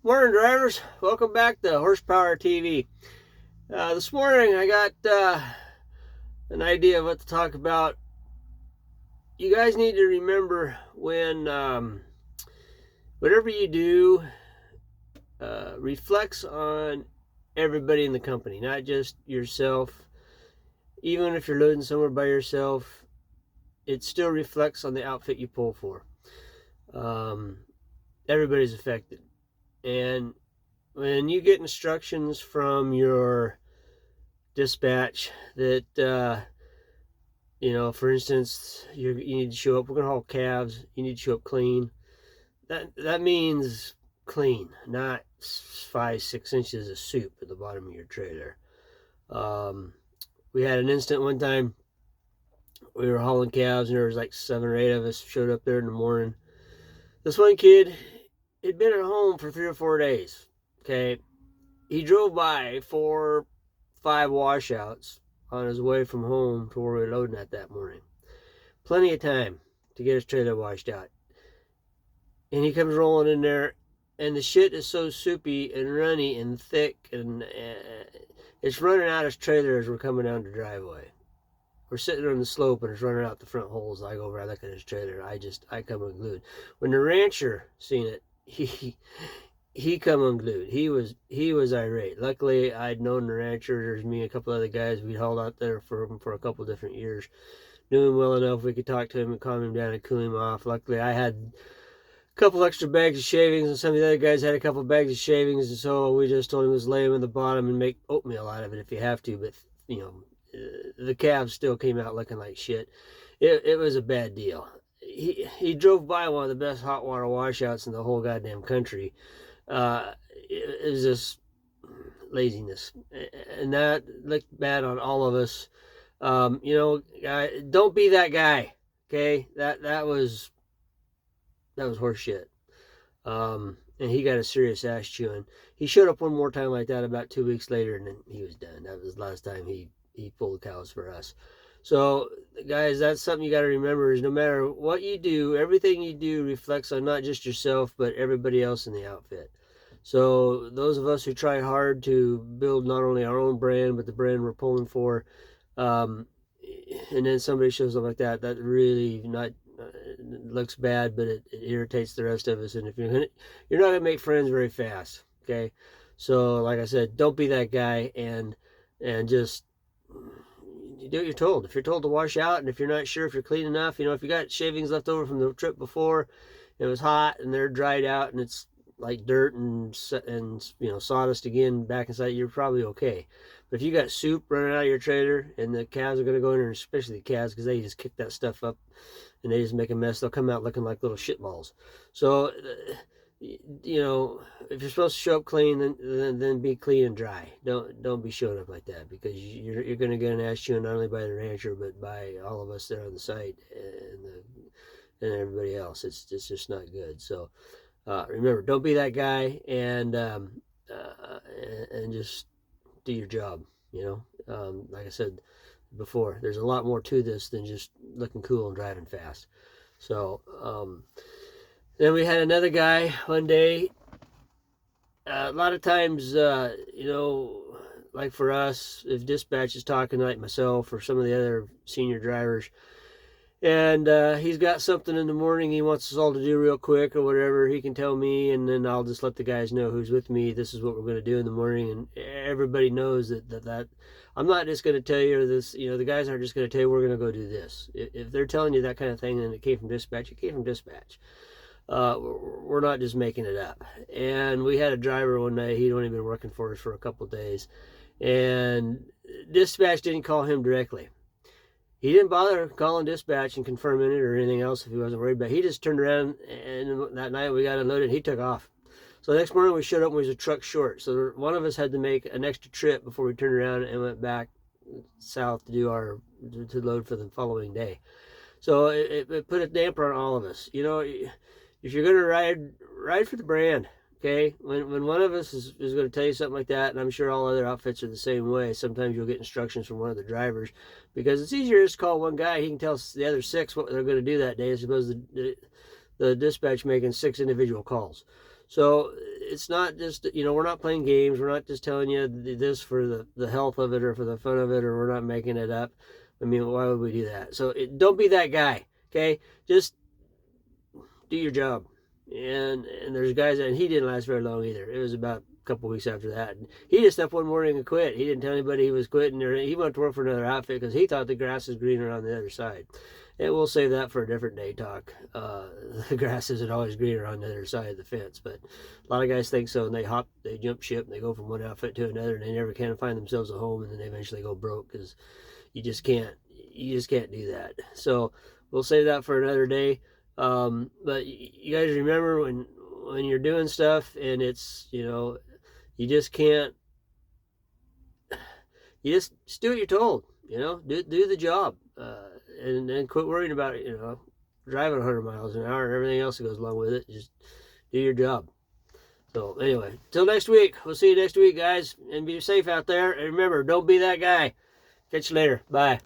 Morning, drivers. Welcome back to Horsepower TV. This morning, I got an idea of what to talk about. You guys need to remember when whatever you do reflects on everybody in the company, not just yourself. Even if you're loading somewhere by yourself, it still reflects on the outfit you pull for. Um, Everybody's affected. And when you get instructions from your dispatch that for instance, you need to show up, we're going to haul calves, you need to show up clean. That means clean, not 5-6 inches of soup at the bottom of your trailer. um, we had an incident one time. We were hauling calves and there was like 7 or 8 of us showed up there in the morning. This one kid had been at home for 3 or 4 days. Okay, he drove by 4-5 washouts on his way from home to where we were loading at that morning. Plenty of time to get his trailer washed out. And he comes rolling in there, and the shit is so soupy and runny and thick, and it's running out his trailer as we're coming down the driveway. We're sitting on the slope, and it's running out the front holes. I go over, I look at his trailer, I come unglued. When the rancher seen it, he come unglued. He was irate. Luckily, I'd known the rancher. There's me and a couple other guys. We'd hauled out there for him for a couple different years. Knew him well enough. We could talk to him and calm him down and cool him off. Luckily, I had a couple extra bags of shavings, and some of the other guys had a couple bags of shavings, and so we just told him to lay them in the bottom and make oatmeal out of it if you have to. But the calves still came out looking like shit. It was a bad deal. He drove by one of the best hot water washouts in the whole goddamn country. It was just laziness, and that looked bad on all of us. Don't be that guy. Okay, that was horse shit. And he got a serious ass chewing. He showed up one more time like that about 2 weeks later, and then he was done. That was the last time he pulled cows for us. So, guys, that's something you got to remember: is no matter what you do, everything you do reflects on not just yourself, but everybody else in the outfit. So, those of us who try hard to build not only our own brand, but the brand we're pulling for, um, and then somebody shows up like that, that really not looks bad, but it irritates the rest of us. And if you're not gonna make friends very fast. Okay, so like I said, don't be that guy, and just you do what you're told. If you're told to wash out, and if you're not sure if you're clean enough, if you got shavings left over from the trip before, it was hot and they're dried out and it's like dirt and sawdust again back inside, you're probably okay. But if you got soup running out of your trailer and the calves are going to go in there, especially the calves, because they just kick that stuff up and they just make a mess, they'll come out looking like little shit balls. So, if you're supposed to show up clean, then be clean and dry. Don't be showing up like that, because you're going to get an ass chewing not only by the rancher but by all of us there on the site and everybody else. It's just not good. So remember, don't be that guy, and just do your job. Like I said before, there's a lot more to this than just looking cool and driving fast. So then we had another guy one day. A lot of times, like for us, if dispatch is talking, like myself or some of the other senior drivers, and he's got something in the morning he wants us all to do real quick or whatever, he can tell me, and then I'll just let the guys know who's with me. This is what we're going to do in the morning, and everybody knows that I'm not just going to tell you this. The guys aren't just going to tell you we're going to go do this. If they're telling you that kind of thing and it came from dispatch, it came from dispatch. We're not just making it up. And we had a driver one day. He'd only been working for us for a couple of days, and dispatch didn't call him directly. He didn't bother calling dispatch and confirming it or anything else if he wasn't worried about it. He just turned around, and that night we got unloaded, he took off. So the next morning we showed up and we was a truck short. So one of us had to make an extra trip before we turned around and went back south to to load for the following day. So it put a damper on all of us. If you're gonna ride for the brand. Okay, when one of us is going to tell you something like that, and I'm sure all other outfits are the same way, sometimes you'll get instructions from one of the drivers, because it's easier just to call one guy. He can tell the other 6 what they're going to do that day, as opposed to the dispatch making 6 individual calls. So it's not just, we're not playing games. We're not just telling you this for the health of it or for the fun of it, or we're not making it up. I mean, why would we do that? So don't be that guy, okay? Just do your job. And there's guys, and he didn't last very long either. It was about a couple weeks after that. And he just up one morning and quit. He didn't tell anybody he was quitting, or he went to work for another outfit because he thought the grass was greener on the other side. And we'll save that for a different day talk. The grass isn't always greener on the other side of the fence, but a lot of guys think so, and they jump ship, and they go from one outfit to another, and they never can find themselves a home, and then they eventually go broke because you just can't do that. So we'll save that for another day. But you guys remember when you're doing stuff and it's, you just can't, you just do what you're told, do the job, and then quit worrying about it, driving 100 miles an hour and everything else that goes along with it. Just do your job. So anyway, till next week. We'll see you next week, guys, and be safe out there. And remember, don't be that guy. Catch you later. Bye.